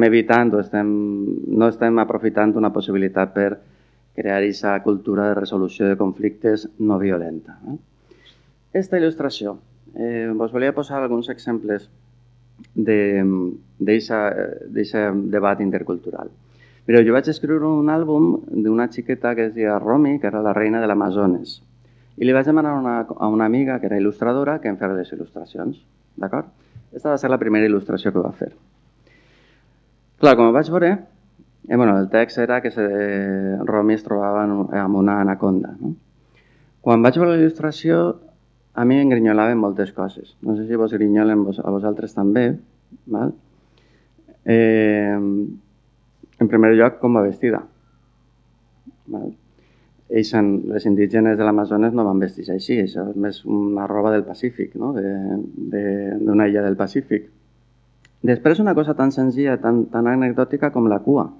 evitant o no estem aprofitant una possibilitat per crear aquesta cultura de resolució de conflictes no violenta. Aquesta il·lustració, us volia posar alguns exemples d'aquest debat intercultural. Mireu, jo vaig escriure un àlbum d'una xiqueta que es deia Romy, que era la reina de l'Amazones, i li vaig demanar a una amiga, que era il·lustradora, que em fes les il·lustracions. D'acord? Aquesta va ser la primera il·lustració que va fer. Clar, com ho vaig veure, El text era que Romy es trobava amb una anaconda. No? Quan vaig veure la il·lustració, a mi m'engrinyolaven moltes coses. No sé si vos grinyolen a vosaltres també. Val? En primer lloc, com va vestida. Val? Les indígenes de l'Amazones no van vestir així, això és més una roba del Pacífic, no? D'una illa del Pacífic. Després, una cosa tan senzilla, tan anecdòtica com la cua.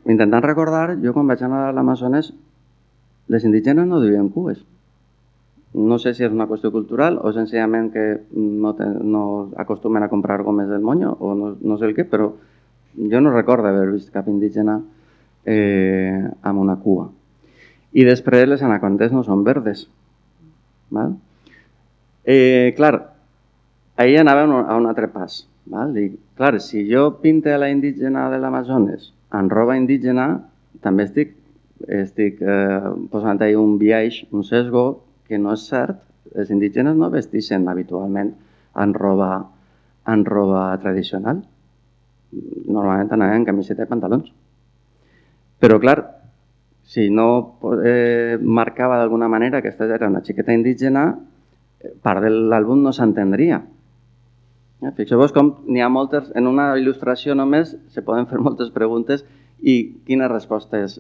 Intentant recordar, jo quan vaig anar a l'Amazones, les indígenes no duien cues. No sé si és una qüestió cultural o senzillament que no acostumen a comprar gomes del monyo o no sé el què, però jo no recordo haver vist cap indígena amb una cua. I després les anacondes no són verdes. Val? Clar, ahir anàvem a un altre pas. Val? I, clar, si jo pinte a la indígena de l'Amazones en roba indígena, també estic posant ahí un biaix, un sesgo, que no és cert. Els indígenes no vesteixen habitualment en roba tradicional. Normalment anaven en camiseta i pantalons. Però, clar, si no marcava d'alguna manera que aquesta era una xiqueta indígena, part de l'àlbum no s'entendria. Fixeu-vos com n'hi ha moltes, en una il·lustració només se poden fer moltes preguntes i quines respostes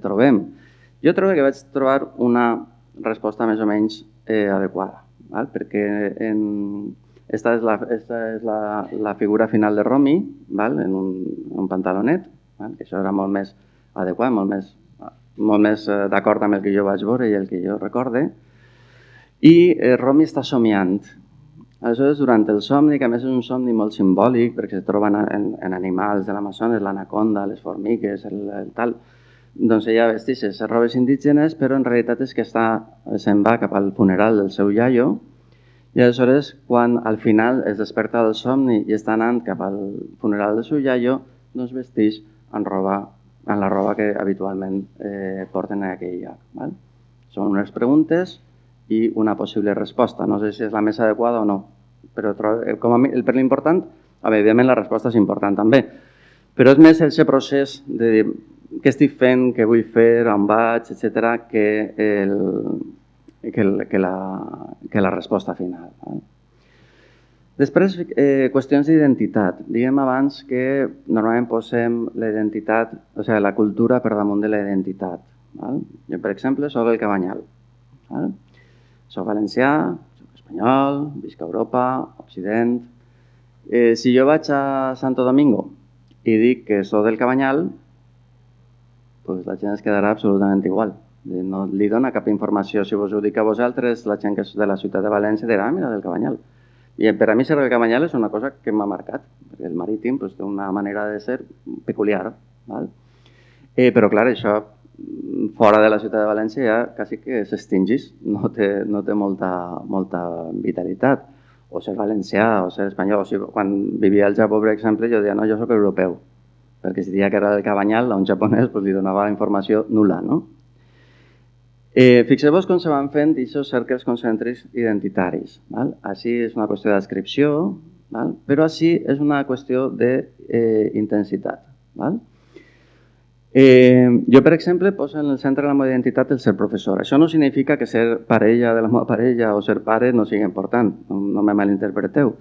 trobem. Jo trobo que vaig trobar una resposta més o menys adequada, perquè esta és la figura final de Romy, en un pantalonet, que això era molt més adequat, molt més d'acord amb el que jo vaig veure i el que jo recorde, i Romy està somiant. Aleshores, durant el somni, que a més és un somni molt simbòlic, perquè es troben en animals de l'Amazones, l'anaconda, les formigues, el tal, doncs ella vesteix les robes indígenes, però en realitat és que se'n va cap al funeral del seu iaio, i aleshores, quan al final es desperta del somni i està anant cap al funeral del seu iaio, doncs vesteix en la roba que habitualment porten en aquell lloc. Val? Són unes preguntes i una possible resposta. No sé si és la més adequada o no, però com a mi, per l'important, evidentment la resposta és important també, però és més el procés de dir què estic fent, què vull fer, on vaig, etc., que la resposta final. Després, qüestions d'identitat. Diguem abans que normalment posem la identitat, o sigui, la cultura per damunt de la identitat. Jo, per exemple, soc el Cabanyal. Soc valencià, soc espanyol, visc a Europa, Occident. Si jo vaig a Santo Domingo i dic que soc del Cabanyal, doncs la gent es quedarà absolutament igual. No li dona cap informació. Si vos ho dic a vosaltres, la gent que és de la ciutat de València dirà, mira, del Cabanyal. I per a mi ser del Cabanyal és una cosa que m'ha marcat, perquè el marítim té una manera de ser peculiar. Però clar, això fora de la ciutat de València ja quasi que s'extingís, no té molta vitalitat. O ser valencià, o ser espanyol. O sigui, quan vivia al Japó, per exemple, jo deia, no, jo soc europeu, perquè si deia que era del Cabanyal, a un japonès li donava la informació nul·la, no? Fixeu-vos com se van fent aquests cercles concèntrics identitaris. Així és una qüestió d'adscripció, però així és una qüestió d'intensitat. Jo, per exemple, poso en el centre de la meva identitat el ser professor. Això no significa que ser parella de la meva parella o ser pare no sigui important, no me malinterpreteu.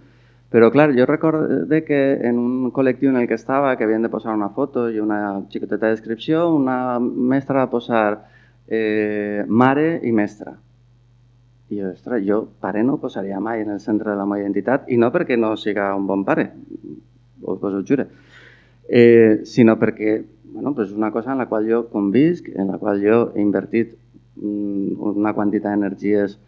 Però, clar, jo recordo que en un col·lectiu en el que estava, que havien de posar una foto i una xicoteta descripció, una mestra va posar mare i mestra. I jo, ostres, jo pare no posaria mai en el centre de la meva identitat, i no perquè no siga un bon pare, us ho jure, sinó perquè és una cosa en la qual jo convisc, en la qual jo he invertit una quantitat d'energies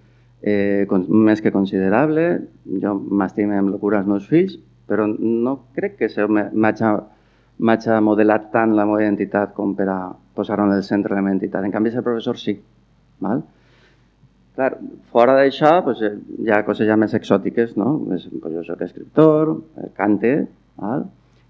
més que considerable. Jo m'estimo amb locura els meus fills, però no crec que m'hagi modelat tant la meva identitat com per a posar-ho en el centre de la meva identitat. En canvi, ser professor sí. Clar, fora d'això hi ha coses ja més exòtiques, no? Jo soc escriptor, cante,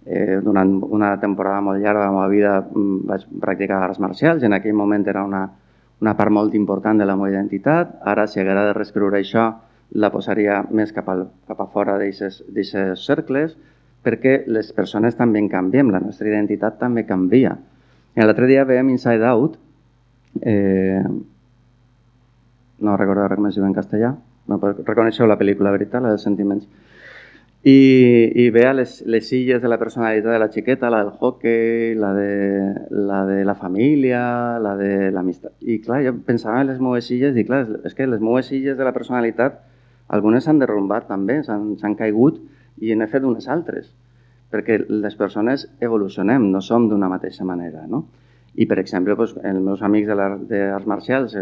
durant una temporada molt llarga de la meva vida vaig practicar arts marcials i en aquell moment era una part molt important de la meva identitat. Ara, si haguera de reescriure això, la posaria més cap a fora d'aquests cercles, perquè les persones també canviem, la nostra identitat també canvia. L'altre dia veiem Inside Out, no recordo com es diu en castellà, no, reconeixeu la pel·lícula, veritat, la dels sentiments, i veia les illes de la personalitat de la xiqueta, la del hockey, la de la família, la de l'amistat. I clar, jo pensava en les meues illes i clar, és que les meues illes de la personalitat, algunes s'han derrumbat també, s'han caigut i n'he fet unes altres, perquè les persones evolucionem, no som d'una mateixa manera, no? I, per exemple, els meus amics d'arts marcials,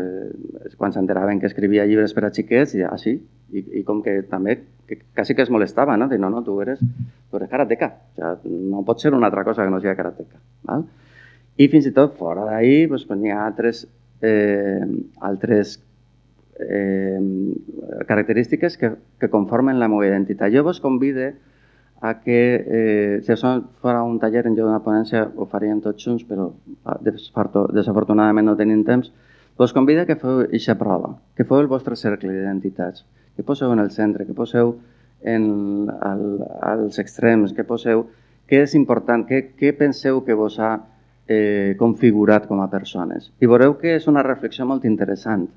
quan s'enteraven que escrivia llibres per a xiquets, deien, sí, i com que també quasi que es molestava, no? Diuen, no, tu eres karateka, no pot ser una altra cosa que no sigui karateka. I fins i tot, fora d'ahir, n'hi ha altres característiques que conformen la meva identitat. Jo vos convido a que, si això fos un taller en lloc d'una ponència, ho faríem tots junts, però desafortunadament no tenim temps, vos convido que feu aquesta prova, que feu el vostre cercle d'identitats, que poseu en el centre, que poseu als extrems, que poseu què és important, què penseu que vos ha configurat com a persones. I veureu que és una reflexió molt interessant.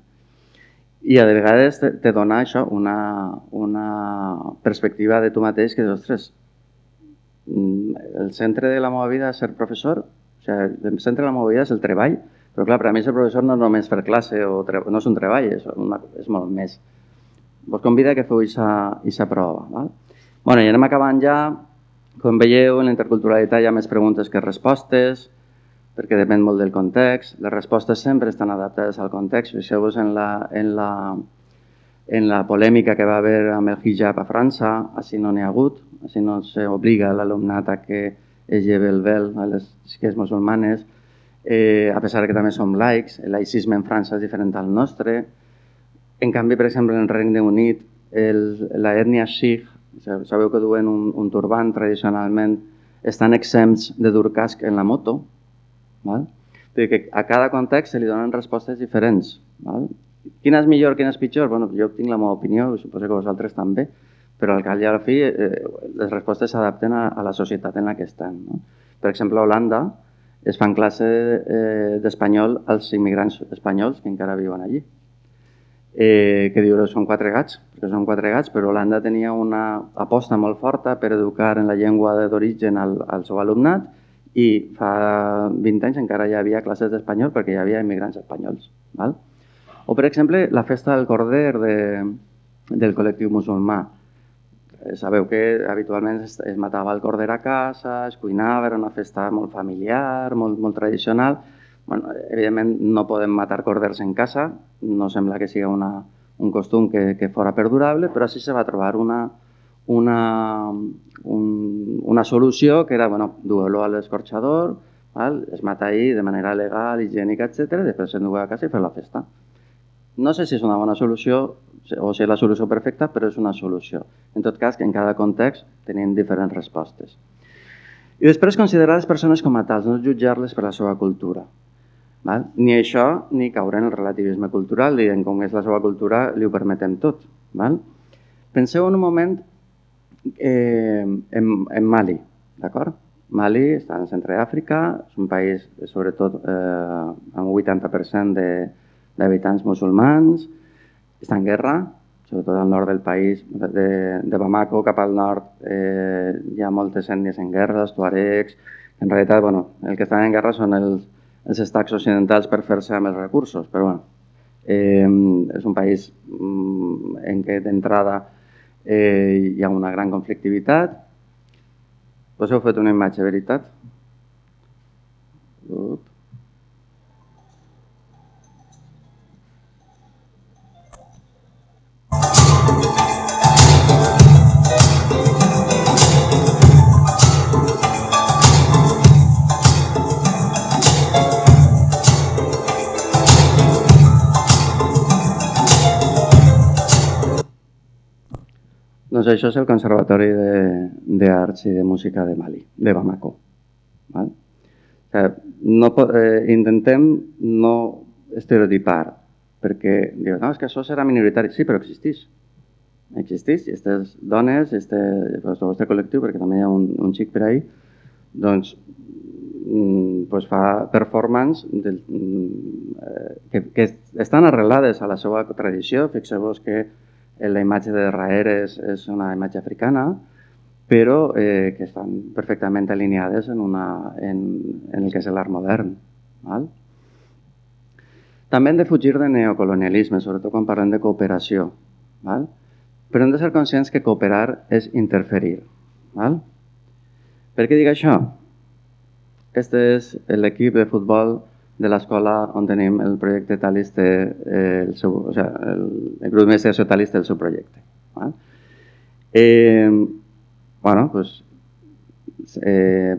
I a vegades te dona això una perspectiva de tu mateix que dius, ostres, el centre de la meva vida és ser professor, el centre de la meva vida és el treball, però clar, per a mi ser professor no és només fer classe, no és un treball, és molt més. Vos convido que feu aquesta prova. Bueno, i anem acabant ja. Com veieu, en la interculturalitat hi ha més preguntes que respostes, perquè depèn molt del context. Les respostes sempre estan adaptades al context. Fixeu-vos en la polèmica que va haver amb el hijab a França, així no n'hi ha hagut, així no s'obliga l'alumnat a que es lleve el vel a les xiques musulmanes, a pesar que també som laics. El laïcisme en França és diferent al nostre. En canvi, per exemple, en el Regne Unit, l'ètnia sikh, sabeu que duen un turbant tradicionalment, estan exempts de dur casc en la moto. Que a cada context se li donen respostes diferents. Quina és millor, quina és pitjor? Jo tinc la meva opinió, suposo que vosaltres també, però al cap i a la fi les respostes s'adapten a la societat en la que estem. Per exemple, a Holanda es fan classes d'espanyol als immigrants espanyols que encara viuen allí. Que diuen que són 4 gats, perquè són 4 gats, però Holanda tenia una aposta molt forta per educar en la llengua d'origen al seu alumnat, i fa 20 anys encara hi havia classes d'espanyol perquè hi havia immigrants espanyols. O, per exemple, la festa del corder del col·lectiu musulmà. Sabeu que habitualment es matava el corder a casa, es cuinava, era una festa molt familiar, molt tradicional. Evidentment no podem matar corders en casa, no sembla que sigui un costum que fora perdurable, però sí se va trobar una solució que era, dur-lo a l'escorxador, es mata ahí de manera legal, higiènica, etc. Després s'endugu a casa i fer la festa. No sé si és una bona solució o si és la solució perfecta, però és una solució. En tot cas, en cada context tenim diferents respostes. I després considerar les persones com a tals, no jutjar-les per la seva cultura. Ni això ni caure en el relativisme cultural, dient com és la seva cultura li ho permetem tot. Penseu en un moment en Mali, d'acord? Mali està en el centre d'Àfrica, és un país sobretot amb un 80% d'habitants musulmans, està en guerra, sobretot al nord del país, de Bamako cap al nord hi ha moltes ètnies en guerra, els tuaregs, en realitat el que estan en guerra són els estats occidentals per fer-se amb els recursos, però és un país en què d'entrada hi ha una gran conflictivitat. Us heu fet una imatge, veritat? Doncs això és el Conservatori d'Arts i de Música de Mali, de Bamako. Intentem no estereotipar, perquè diuen, no, és que això serà minoritari. Sí, però existeix. existeix, i aquestes dones, este col·lectiu, perquè també hi ha un xic per ahí, doncs fa performance que estan arrelades a la seva tradició. Fixeu-vos que la imatge de darrere és una imatge africana, però que estan perfectament alineades en el que és l'art modern. Val? També hem de fugir de neocolonialisme, sobretot quan parlem de cooperació. Val? Però hem de ser conscients que cooperar és interferir. Val? Per què dic això? Este és l'equip de futbol de l'escola on tenim el projecte Talis, el grup d'investigació Talis té el seu projecte. Val?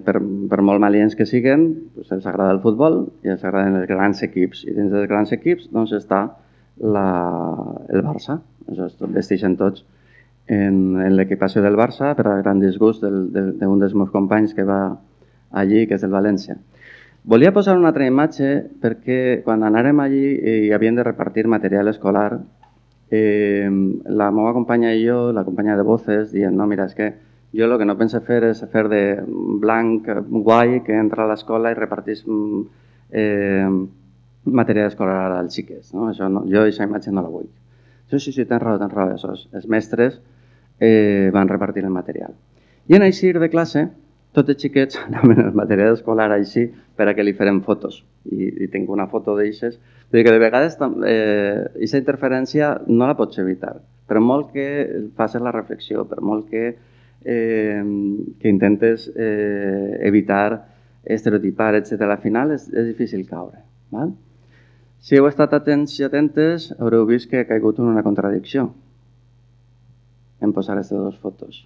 Per molt malients que siguen, els agrada el futbol i els agraden els grans equips. I dins dels grans equips està el Barça. Vesteixen tots en l'equipació del Barça, per a gran disgust d'un dels meus companys que va allí, que és el València. Volia posar una altra imatge perquè quan anàrem allí i havíem de repartir material escolar, la meva companya i jo, la companya de voces, dient, no, mira, és que jo el que no penso fer és fer de blanc guai que entra a l'escola i repartís material escolar als xiquets. No? Això no, jo aquesta imatge no la vull. Sí, tens raó. Els mestres van repartir el material. I en eixir de classe, tots els xiquets anaven el material escolar així per a que li farem fotos. I tinc una foto d'eixes. Vull dir que de vegades aquesta interferència no la pots evitar. Per molt que facis la reflexió, per molt que intentes evitar estereotipar, etc. Al final és difícil caure. Val? Si heu estat atents i atentes, haureu vist que he caigut en una contradicció en posar aquestes dues fotos.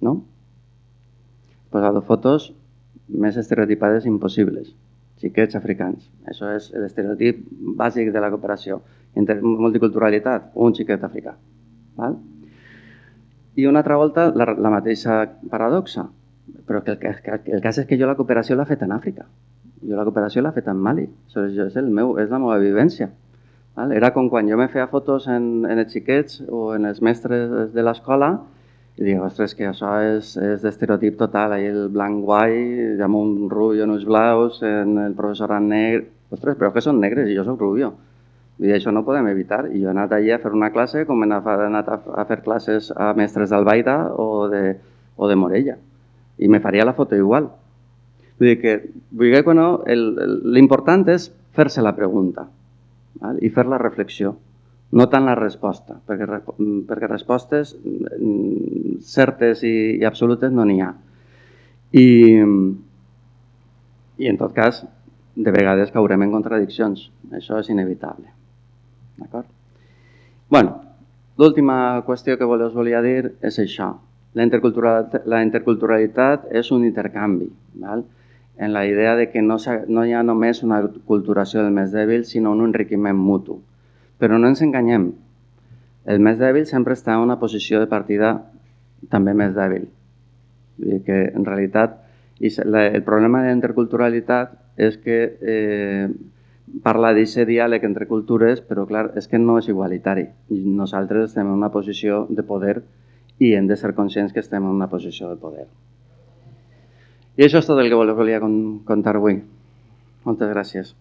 No? He posat fotos més estereotipades impossibles. Xiquets africans. Això és l'estereotip bàsic de la cooperació. Multiculturalitat, un xiquet africà. Val? I una altra volta la mateixa paradoxa. Però el cas és que jo la cooperació l'he fet en Àfrica. Jo la cooperació l'he fet en Mali. És la meva vivència. Era com quan jo me feia fotos en els xiquets o en els mestres de l'escola i dic, ostres, que això és d'estereotip total. Ahir el blanc guai, amb un rubio en els blaus, el professorat negre. Ostres, però que són negres i jo soc rubio. I això no ho podem evitar. I jo he anat allà a fer una classe com he anat a fer classes a mestres d'Albaida o de Morella. I me faria la foto igual. Vull dir que no, l'important és fer-se la pregunta i fer la reflexió, no tant la resposta, perquè respostes certes i absolutes no n'hi ha. I en tot cas, de vegades caurem en contradiccions. Això és inevitable. D'acord? Bueno, l'última qüestió que us volia dir és això. La interculturalitat és un intercanvi, val? En la idea de que no hi ha només una culturació del més dèbil, sinó un enriquiment mutu. Però no ens enganyem. El més dèbil sempre està en una posició de partida també més dèbil. Vull dir que, en realitat, el problema de la interculturalitat és que parla d'aquest diàleg entre cultures, però clar, és que no és igualitari. Nosaltres estem en una posició de poder i hem de ser conscients que estem en una posició de poder. I això és tot el que volia contar avui. Moltes gràcies.